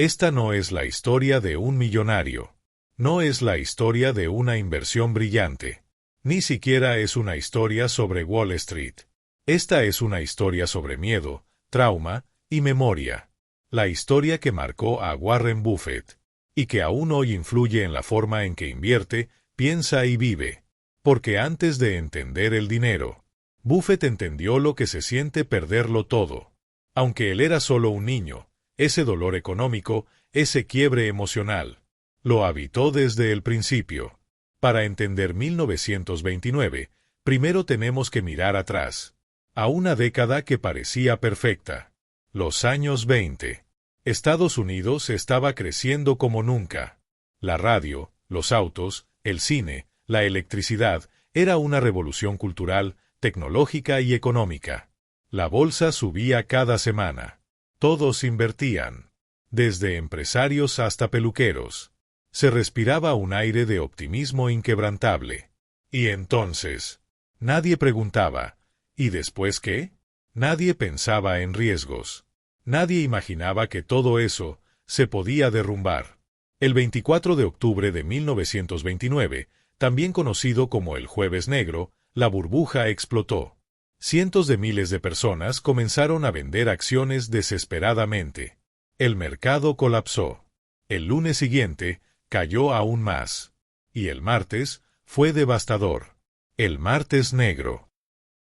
Esta no es la historia de un millonario. No es la historia de una inversión brillante. Ni siquiera es una historia sobre Wall Street. Esta es una historia sobre miedo, trauma y memoria. La historia que marcó a Warren Buffett, y que aún hoy influye en la forma en que invierte, piensa y vive. Porque antes de entender el dinero, Buffett entendió lo que se siente perderlo todo. Aunque él era solo un niño, ese dolor económico, ese quiebre emocional, lo habitó desde el principio. Para entender 1929, primero tenemos que mirar atrás, a una década que parecía perfecta. Los años 20. Estados Unidos estaba creciendo como nunca. La radio, los autos, el cine, la electricidad, era una revolución cultural, tecnológica y económica. La bolsa subía cada semana. Todos invertían, desde empresarios hasta peluqueros. Se respiraba un aire de optimismo inquebrantable. Y entonces, nadie preguntaba, ¿y después qué? Nadie pensaba en riesgos. Nadie imaginaba que todo eso se podía derrumbar. El 24 de octubre de 1929, también conocido como el Jueves Negro, la burbuja explotó. Cientos de miles de personas comenzaron a vender acciones desesperadamente. El mercado colapsó. El lunes siguiente, cayó aún más. Y el martes, fue devastador. El martes negro.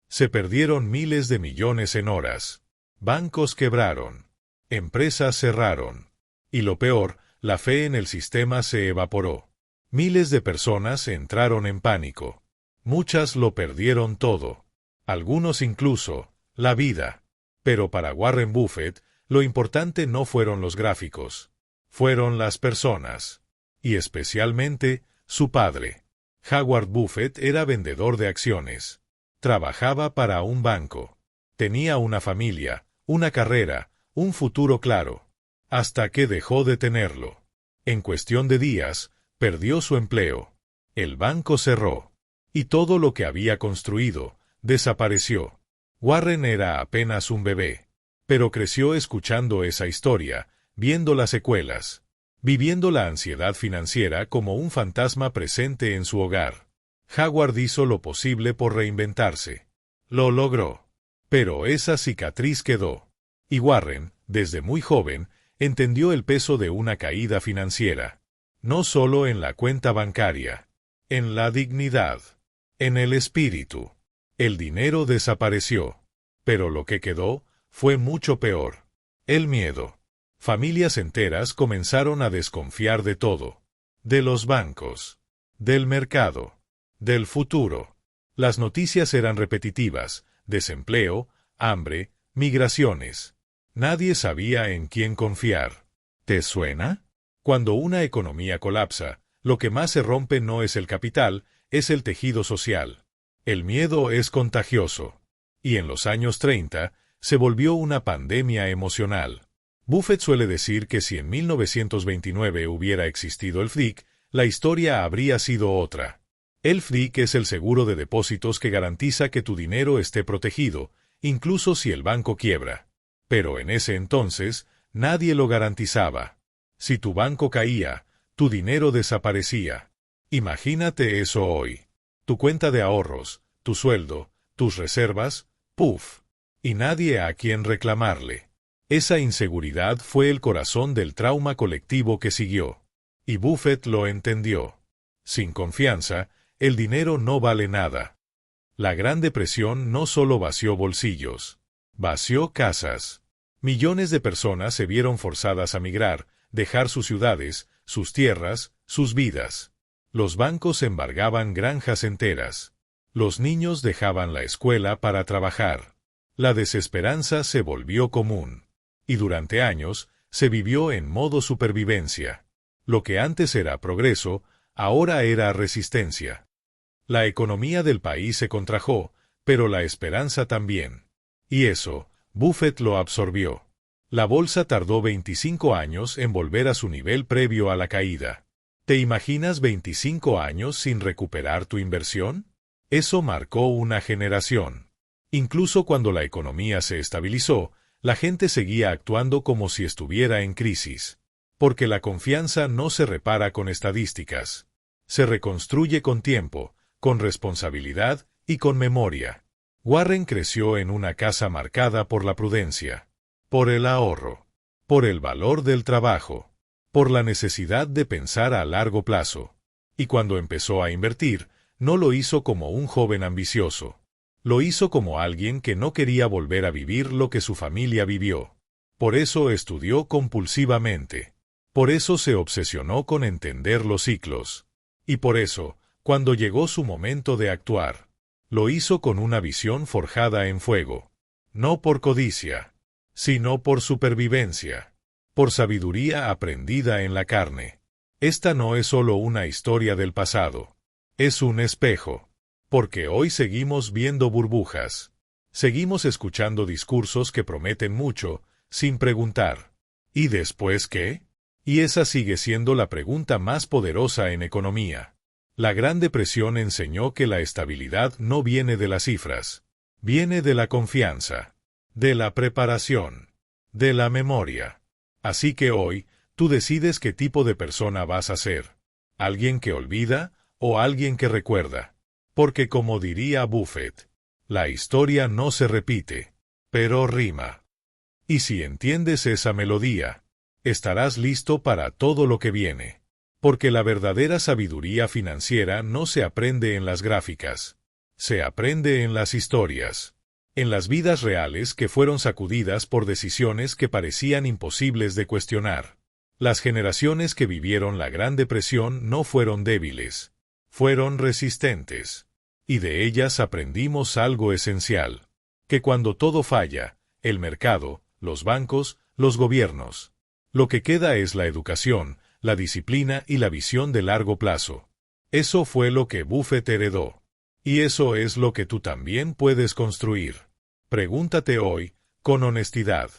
Se perdieron miles de millones en horas. Bancos quebraron. Empresas cerraron. Y lo peor, la fe en el sistema se evaporó. Miles de personas entraron en pánico. Muchas lo perdieron todo. Algunos incluso, la vida. Pero para Warren Buffett, lo importante no fueron los gráficos. Fueron las personas. Y especialmente, su padre. Howard Buffett era vendedor de acciones. Trabajaba para un banco. Tenía una familia, una carrera, un futuro claro. Hasta que dejó de tenerlo. En cuestión de días, perdió su empleo. El banco cerró. Y todo lo que había construido, desapareció. Warren era apenas un bebé. Pero creció escuchando esa historia, viendo las secuelas. Viviendo la ansiedad financiera como un fantasma presente en su hogar. Howard hizo lo posible por reinventarse. Lo logró. Pero esa cicatriz quedó. Y Warren, desde muy joven, entendió el peso de una caída financiera. No solo en la cuenta bancaria. En la dignidad. En el espíritu. El dinero desapareció. Pero lo que quedó fue mucho peor. El miedo. Familias enteras comenzaron a desconfiar de todo. De los bancos. Del mercado. Del futuro. Las noticias eran repetitivas. Desempleo, hambre, migraciones. Nadie sabía en quién confiar. ¿Te suena? Cuando una economía colapsa, lo que más se rompe no es el capital, es el tejido social. El miedo es contagioso. Y en los años 30, se volvió una pandemia emocional. Buffett suele decir que si en 1929 hubiera existido el FDIC, la historia habría sido otra. El FDIC es el seguro de depósitos que garantiza que tu dinero esté protegido, incluso si el banco quiebra. Pero en ese entonces, nadie lo garantizaba. Si tu banco caía, tu dinero desaparecía. Imagínate eso hoy. Tu cuenta de ahorros, tu sueldo, tus reservas, ¡puf! Y nadie a quien reclamarle. Esa inseguridad fue el corazón del trauma colectivo que siguió. Y Buffett lo entendió. Sin confianza, el dinero no vale nada. La Gran Depresión no solo vació bolsillos, vació casas. Millones de personas se vieron forzadas a migrar, dejar sus ciudades, sus tierras, sus vidas. Los bancos embargaban granjas enteras. Los niños dejaban la escuela para trabajar. La desesperanza se volvió común. Y durante años, se vivió en modo supervivencia. Lo que antes era progreso, ahora era resistencia. La economía del país se contrajo, pero la esperanza también. Y eso, Buffett lo absorbió. La bolsa tardó 25 años en volver a su nivel previo a la caída. ¿Te imaginas 25 años sin recuperar tu inversión? Eso marcó una generación. Incluso cuando la economía se estabilizó, la gente seguía actuando como si estuviera en crisis. Porque la confianza no se repara con estadísticas. Se reconstruye con tiempo, con responsabilidad y con memoria. Warren creció en una casa marcada por la prudencia, por el ahorro, por el valor del trabajo, por la necesidad de pensar a largo plazo. Y cuando empezó a invertir, no lo hizo como un joven ambicioso. Lo hizo como alguien que no quería volver a vivir lo que su familia vivió. Por eso estudió compulsivamente. Por eso se obsesionó con entender los ciclos. Y por eso, cuando llegó su momento de actuar, lo hizo con una visión forjada en fuego. No por codicia, sino por supervivencia. Por sabiduría aprendida en la carne. Esta no es solo una historia del pasado. Es un espejo. Porque hoy seguimos viendo burbujas. Seguimos escuchando discursos que prometen mucho, sin preguntar. ¿Y después qué? Y esa sigue siendo la pregunta más poderosa en economía. La Gran Depresión enseñó que la estabilidad no viene de las cifras. Viene de la confianza, de la preparación, de la memoria. Así que hoy, tú decides qué tipo de persona vas a ser. ¿Alguien que olvida o alguien que recuerda? Porque como diría Buffett, la historia no se repite, pero rima. Y si entiendes esa melodía, estarás listo para todo lo que viene. Porque la verdadera sabiduría financiera no se aprende en las gráficas. Se aprende en las historias. En las vidas reales que fueron sacudidas por decisiones que parecían imposibles de cuestionar. Las generaciones que vivieron la Gran Depresión no fueron débiles. Fueron resistentes. Y de ellas aprendimos algo esencial. Que cuando todo falla, el mercado, los bancos, los gobiernos, lo que queda es la educación, la disciplina y la visión de largo plazo. Eso fue lo que Buffett heredó. Y eso es lo que tú también puedes construir. Pregúntate hoy, con honestidad,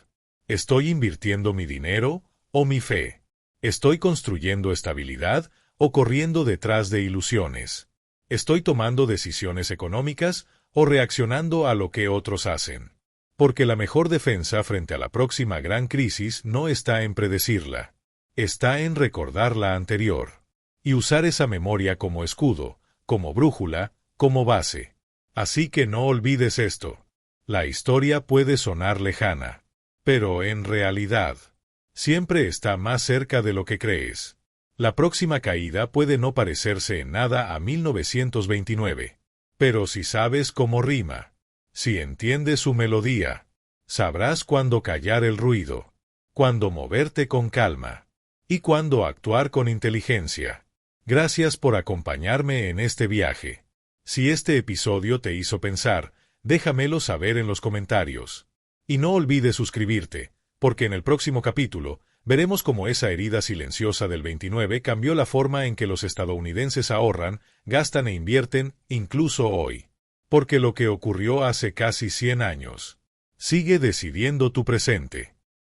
¿estoy invirtiendo mi dinero o mi fe? ¿Estoy construyendo estabilidad o corriendo detrás de ilusiones? ¿Estoy tomando decisiones económicas o reaccionando a lo que otros hacen? Porque la mejor defensa frente a la próxima gran crisis no está en predecirla. Está en recordar la anterior. Y usar esa memoria como escudo, como brújula, como base. Así que no olvides esto. La historia puede sonar lejana, pero en realidad, siempre está más cerca de lo que crees. La próxima caída puede no parecerse en nada a 1929. Pero si sabes cómo rima, si entiendes su melodía, sabrás cuándo callar el ruido, cuándo moverte con calma, y cuándo actuar con inteligencia. Gracias por acompañarme en este viaje. Si este episodio te hizo pensar, déjamelo saber en los comentarios. Y no olvides suscribirte, porque en el próximo capítulo, veremos cómo esa herida silenciosa del 29 cambió la forma en que los estadounidenses ahorran, gastan e invierten, incluso hoy. Porque lo que ocurrió hace casi 100 años sigue decidiendo tu presente.